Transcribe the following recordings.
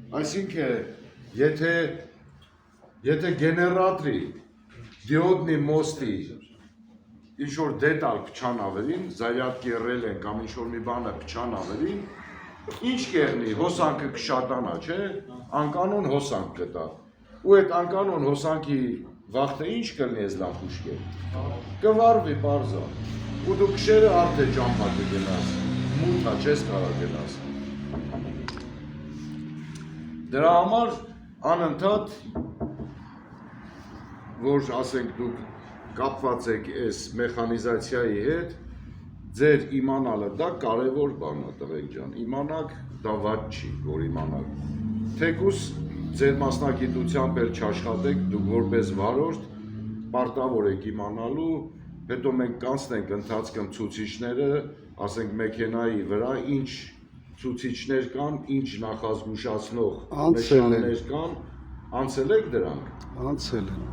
Այսինքն, եթե գեներատորի դիոդնի մոստի ինչ-որ դետալ փչան ավերին, զարյատկի ռել են կամ ինչ-որ մի բանը փչան ավերին, ինչ կեղնի, հոսանքը կշատանա, չէ, անկանոն հոսանք կտա, ու այդ անկանոն հոսանքի վաղթը ինչ կլնի ես լավ ուշկեր, կվարվի պարզա, ու դու կշերը արդ է ճամպա կգնաս, մութա չես կարա գնաս, դրա համար անընդհատ, որ ասենք դուք կապված եք այս մեխանիզացիայի հետ, ձեր իմանալը դա կարևոր բան է, տղեկ ջան, իմանաք դա վատ չի, որ իմանաք, թեկուս ձեր մասնագիտությամբ էլ չաշխատեք, դուք որպես վարորդ, պարտավոր եք իմանալու, հետո մենք կանցնենք ընթացքում ցուցիչները, ասենք մեքենայի վրա, ինչ ցուցիչներ կան, ինչ նախազգուշացնող նշաններ կան, անցել եք դրանք։ Անցել են։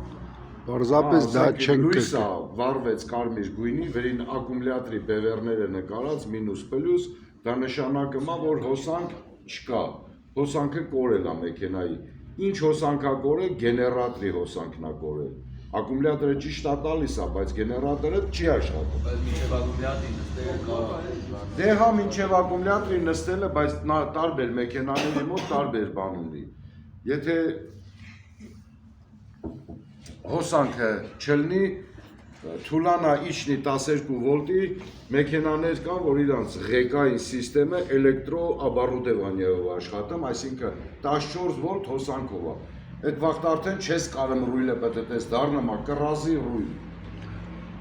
Պարզապես դա չենք լույսը վառվեց կարմիր գույնի, վերին ակումուլյատորի բևեռները նկարած մինուս պլյուս, դա նշանակում է, որ հոսանք չկա, հոսանքը կորել է մեքենայի, ինչ հոսանքա կորել, գեներատորի հոսանքն է կորել, ակումուլյատորը ճիշտ է տալիս է, բայց գեներատորը չի աշխատում։ Դե հա մինչև ակումուլյատորի նստելը, բայց տարբեր մեքենաների մոտ տարբեր բան ունի, եթե հոսանքը չլնի, թուլանա իջնի 12 վոլտի, մեքենաներ կան, որ իրանց ղեկային սիստեմը էլեկտրոաբարուդևանիայով աշխատում, այսինքն 14 վոլտ հոսանքով է, այդ վաղտ արդեն չես կարում ռույլը պտտես դառնում է, կռազի ռույլ,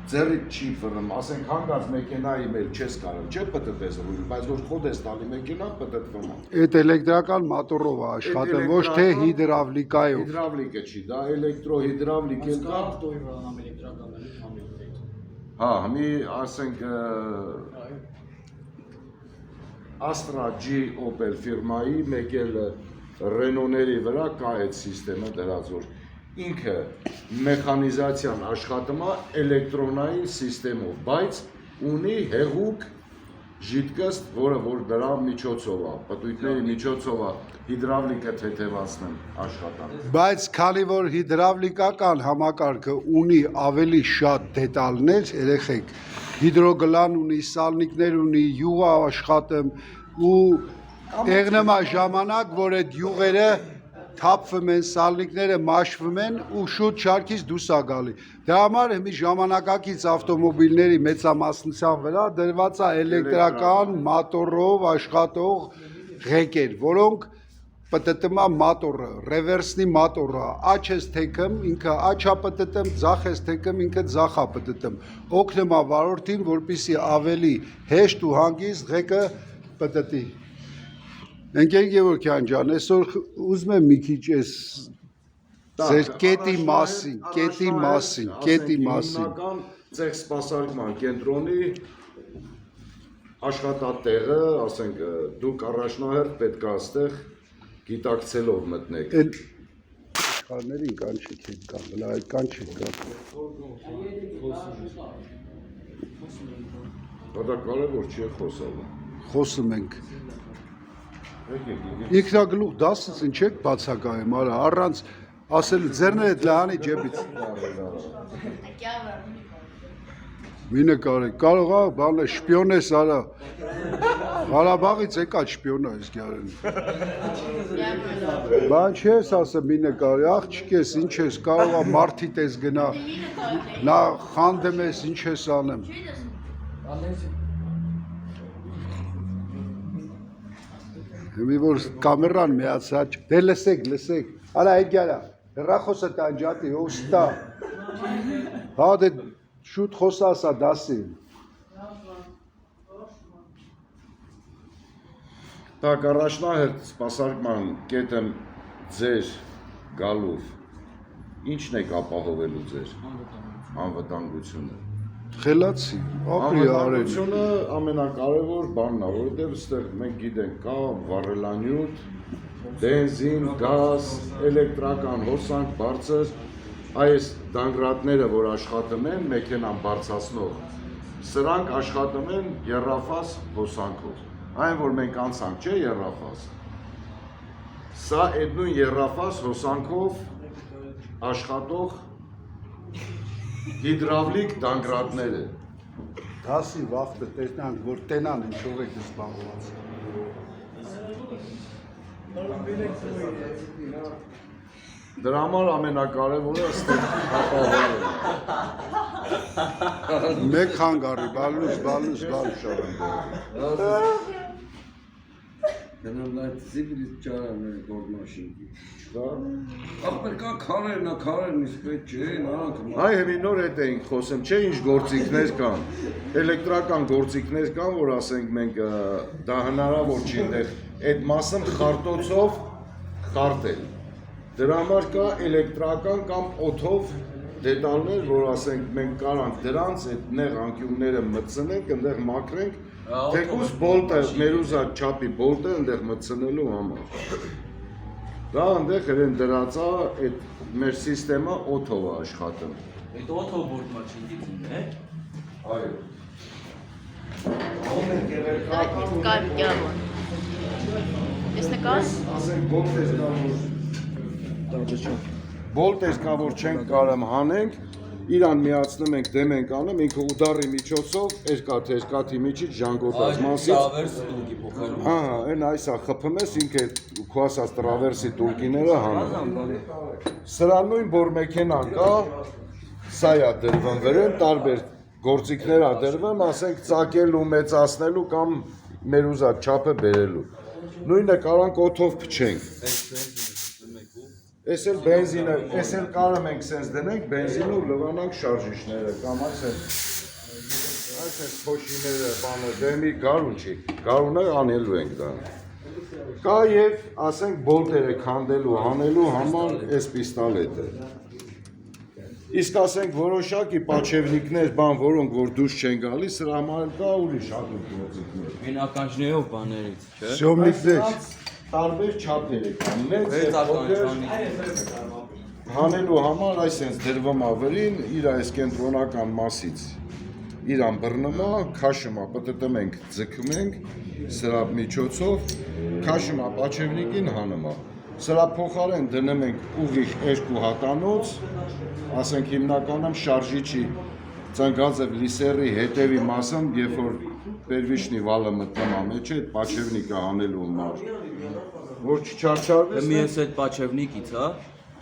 ձեռիդ չի վռնում, ասենք հանգած մեքենայի մեր չես կարում, չէ պտտես ռույլ, բայց որ խոդ ես տալի մեքենան պտտվում է։ Այդ էլեկտրական մոտորով է աշխատում, ոչ թե հիդրավլիկայով։ Հիդրավլիկը չի, դա էլեկտրոհիդրավլիկ էլ կա։ Հա, մի ասենք Astra G Opel ֆիրմայի, մեկ էլ Renault-ների վրա կա այդ սիստեմը դրած, որ ինքը մեխանիզացիան աշխատում է էլեկտրոնային սիստեմով, բայց ունի հեղուկ ժիտկաստ, որը որ դրա միջոցով է, պտույտների միջոցով է հիդրավլիկը թեթևացնում աշխատան։ Բայց քանի որ հիդրավլիկական համակարգը ունի ավելի շատ դետալներ, երեխեք, հիդրոգլան ունի, սալնիկներ ունի, յուղ է աշխատում ու եղնում է ժամանակ, որ այդ յուղերը թափվում են, սալնիկները մաշվում են ու շուտ շարքից դուրս է գալի։ Դրա համար մի ժամանակակից ավտոմոբիլների մեծամասնության վրա դրված է էլեկտրական մոտորով աշխատող ղեկեր, որոնք պտտում է մոտորը, ռևերսնի մոտորը, աջ ես թեքում, ինքը աջ է պտտում, ձախ ես թեքում, ինքը ձախ է պտտում։ Օգնում է վարորդին, որպեսզի ավելի հեշտ ու հանգիստ ղեկը պտտի։ Ընկեր Գևորգյան ջան, այսօր ուզում եմ մի քիչ այս ձեր կետի մասին, հիմնական ցեղ սպասարկման կենտրոնի աշխատատեղը, ասենք, դուք առաջնահերթ պետք է այստեղ գիտակցելով մտնեք։ Աշխարհներին կան չեք հետ կան, բլա այդ կան չեք կան։ Դա կարևոր չի խոսալը։ Խոսում ենք։ Ինքնագլուխ դասից ինչ եք բացակայում, արա, առանց ասելու ձեռները դլանի ջեբից։ Մի նկարեք, կարող է բանը շպիոն ես արա։ Ղարաբաղից եկած շպիոն ես գարեն։ Բան չես ասեմ մի նկարի, աղջիկ ես, ինչ ես, կարող է մարդիդ ես գնա, նա խանդեմ ես, ինչ ես անեմ։ Մի որ կամերան միացած, դե լսեք, արա էգյարա, հեռախոսը տանջատի, ով ստա, հա դե շուտ խոսասա դասի։ Так, առաջնահերթ սպասարկման կետը ձեր գալով, ինչն եք ապահովելու ձեր անվտանգությունը։ Խելացի, ապրի արել։ Անվտանգությունը ամենակարևոր բանն է, որովհետև այստեղ մենք գիտենք կա վառելանյութ, բենզին, գազ, էլեկտրական հոսանք, բարձր, այս դանգրատները, որ աշխատում են, մեքենան բարձրացնող, սրանք աշխատում են եռաֆազ հոսանքով։ Այն որ մենք անցանք, չէ եռաֆազ։ Սա այդ նույն երրաֆաս հոսանքով աշխատող հիդրավլիկ դանգրատներ են։ Դասի վախտը տեսնանք, որ տենան ինչով եք զբաղված։ Դրա համար ամենակարևորը ստեղ ապահովել է։ Մեկ հանգարի, բալուս։ Դրանով այդ զիբլից ճարան է գորդ մաշինքի։ Ապերկա քարերն իսպետ չէ, նրանք։ Այ հետի նոր հետ էինք խոսում, չէ ինչ գործիքներ կան, էլեկտրական գործիքներ կան, որ ասենք մենք դա հնարավոր չի այնտեղ այդ մասը խարտոցով խարտել։ Դրա համար կա էլեկտրական կամ օդով դետալներ, որ ասենք մենք կարանք դրանց այդ նեղ անկյունները մտցնենք, այնտեղ մաքրենք, թեկուզ բոլտը, մերուզա չափի բոլտը այնտեղ մտցնելու համար։ Դա այնտեղ հրեն դրած է այդ մեր սիստեմը օդով է աշխատում։ Այդ օդով բորդ մաշինքից է։ Այո։ Ես նկար։ Ասենք բոլտես կա, որ չենք կարում հանենք, իրան միացնում ենք, դեմ ենք անում, ինքը ուդարի միջոցով, երկաթի միջից ժանգոտած մասից։ Հա, այն այսա խփում ես, ինքը քո ասած տրավերսի տուրկիները հանում։ Սրա նույն բոր մեքենան կա, սա է դրվում վրան, տարբեր գործիքներ է դրվում, ասենք ծակելու, մեծացնելու կամ մեր ուզած չափը բերելու։ Նույնը կարանք օդով փչենք։ Ես էլ բենզինը, ես էլ կարում ենք սենց դնենք, բենզինը ու լվանանք շարժիչները, կամ այս փոշիները, բանը, դեմի գարուն չի, գարունը անելու ենք դա։ Կա և, ասենք, բոլտերը քանդելու, հանելու համար այս պիստալետը։ Իսկ ասենք որոշակի պաչևնիկներ, բան, որոնք որ դուրս չեն գալիս, սրա համար կա ուրիշ հատուկ գործիքներ։ Մենականջներով բաներից, չէ՞։ Սյոմնիկներ։ Տարբեր չափեր կան, մեծ և փոքր հանելու համար այսենց դրվում է վրին, իր այս կենտրոնական մասից իրան բռնում է, քաշում է, պտտում ենք, ձգում ենք, սրա միջոցով, քաշում է պաչևնիկին հանում է։ Սրա փոխարեն դնում ենք ուղիղ երկու հատանոց, ասենք հիմնականում շարժիչի ծնգաձև լիսերի հետևի մասում, երբ որ պերվիշնի վալը մտնում է մեջ, այդ պաչևնիկը հանելու համար, որ չչարչարվես։ Դեմի ես այդ պաչևնիկից, հա։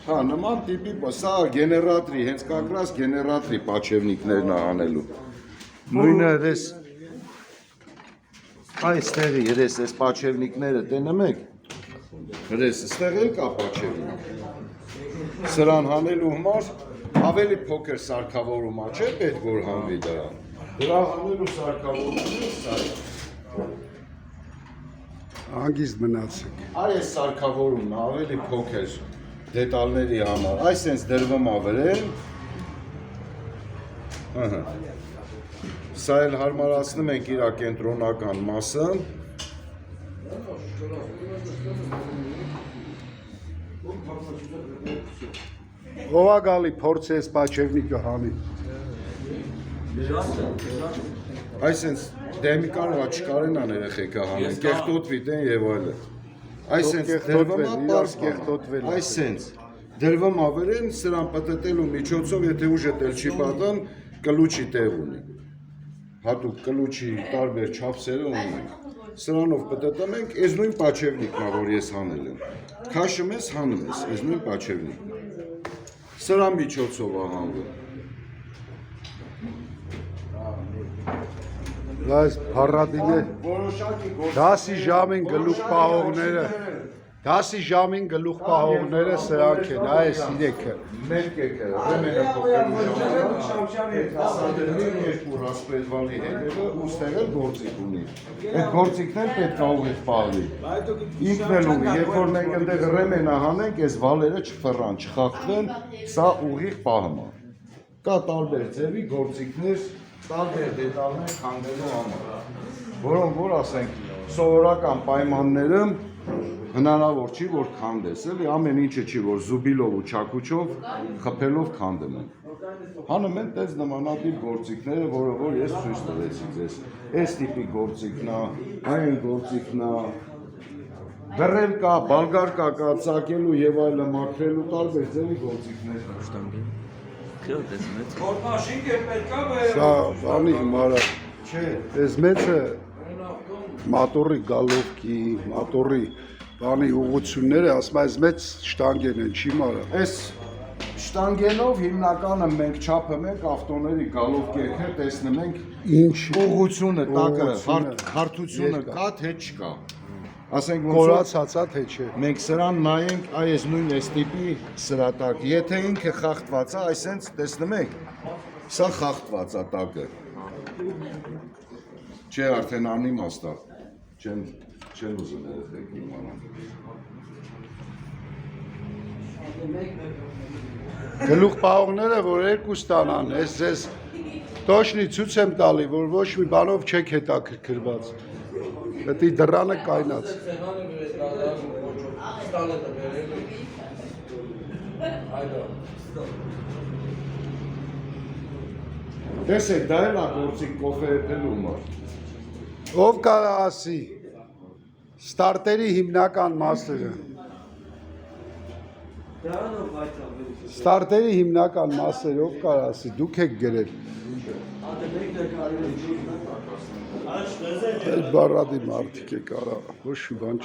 Հա, նման տիպի, սա գեներատրի, հենց կակրաս գեներատրի պաչևնիկներն է հանելու։ Նույնը հրես, այստեղի հրես, այս պաչևնիկները տենում եք, հրես, ստեղ էլ կա պաչևնիկ։ Սրան հանելու համար ավելի փոքր սարքավորում է, չէ պետք որ հանվի դրան։ Դրա հանելու սարքավորումը սա է։ Հանգիստ մնացեք։ Այ այս սարքավորումն է ավելի փոքր դետալների համար։ Այսենց դրվում է վրան։ Ահա։ Սա էլ հարմարացնում ենք իր կենտրոնական մասը։ Ով է գալի փորձի այս պաչևնիկը հանի։ Այսենց դեմի կարող է չկարենան երեխեքը հանեն, կեղտոտվի դեն եւ այլն։ Այսենց դրվում է պարզ կեղտոտվել։ Այսենց դրվում է վրան, սրան պտտելու միջոցով, եթե ուժը դել չի պատան, կլուչի տեղ ունի։ Հատուկ կլուչի տարբեր չափսերը ունենք։ Սրանով պտտում ենք, այս նույն պաչևնիկն է, որ ես հանել եմ։ Քաշում ես, հանում ես, այս նույն պաչևնիկն։ Սրա միջոցով է հանվում։ Այս փառատինը դասի ժամին գլուխ պահողները սրանք են, այս իրեքը։ Մեկ եկը, ռեմենը փոխելու ժամանակ, երկու ռասպետվալի հետևը ուստեղ էլ գործիք ունի։ Այդ գործիքն էլ պետք է ուղիղ պահվի։ Ինքն էլ ունի, երբ որ մենք այնտեղ ռեմենը հանենք, այս վալերը չֆռան, չխախտվեն, սա ուղիղ պահում է։ Կա տարբեր ձևի գործիքներ, տարբեր դետալներ քանդելու համար, որոնք որ ասենք սովորական պայմաններում հնարավոր չի, որ քանդես, էլի ամեն ինչը չի, որ զուբիլով ու չակուչով խփելով քանդում են։ Հանում են տես նմանատիպ գործիքները, որը որ ես ցույց տվեցի ձեզ։ Այս տիպի գործիքն է, այն գործիքն է, դրել կա, բալգար կա, ծակելու եւ այլը մաքրելու տարբեր ձևի գործիքներ կա։ Շտանգի։ Քիչ դեսմեց։ Գործմաշինք է պետք է Սա բանի հիմարա։ Չէ, Այս մեծը մատորի գալովկի, մատորի բանի ուղղությունները, ասում այս մեծ շտանգեն են, չի մարա։ այս շտանգելով հիմնականը մենք չափը մենք ավտոների գալով կերքը տեսնում ենք Ինչ ուղղությունը, տակը, ուղղությունը, հարթությունը երկա։ կա, թե չկա։ Ասենք ոնց որ կորացածա թե չէ։ մենք սրան նայենք, այս նույն այս տիպի սրատակ, եթե ինքը խախտված է, այսենց տեսնում եք, սա խախտված է տակը։ Չէ, արդեն անիմաստ է։ Չեն ուզում երեխեք իմանալ։ Գլուխ պահողները, որ երկու ստանան, ես ձեզ տոշնի ցույց եմ տալի, որ ոչ մի բանով չեք հետաքրքրված։ Պետք է դռանը կայնած։ Տեսեք, դա էլ է գործիկ կոֆե եփելու համար։ Ով կարա ասի ստարտերի հիմնական մասերը։ Ստարտերի հիմնական մասերը ով կարա ասի, դուք եք գրել։ Այդ բառադի մարդիկ է կարա, ոչ մի բան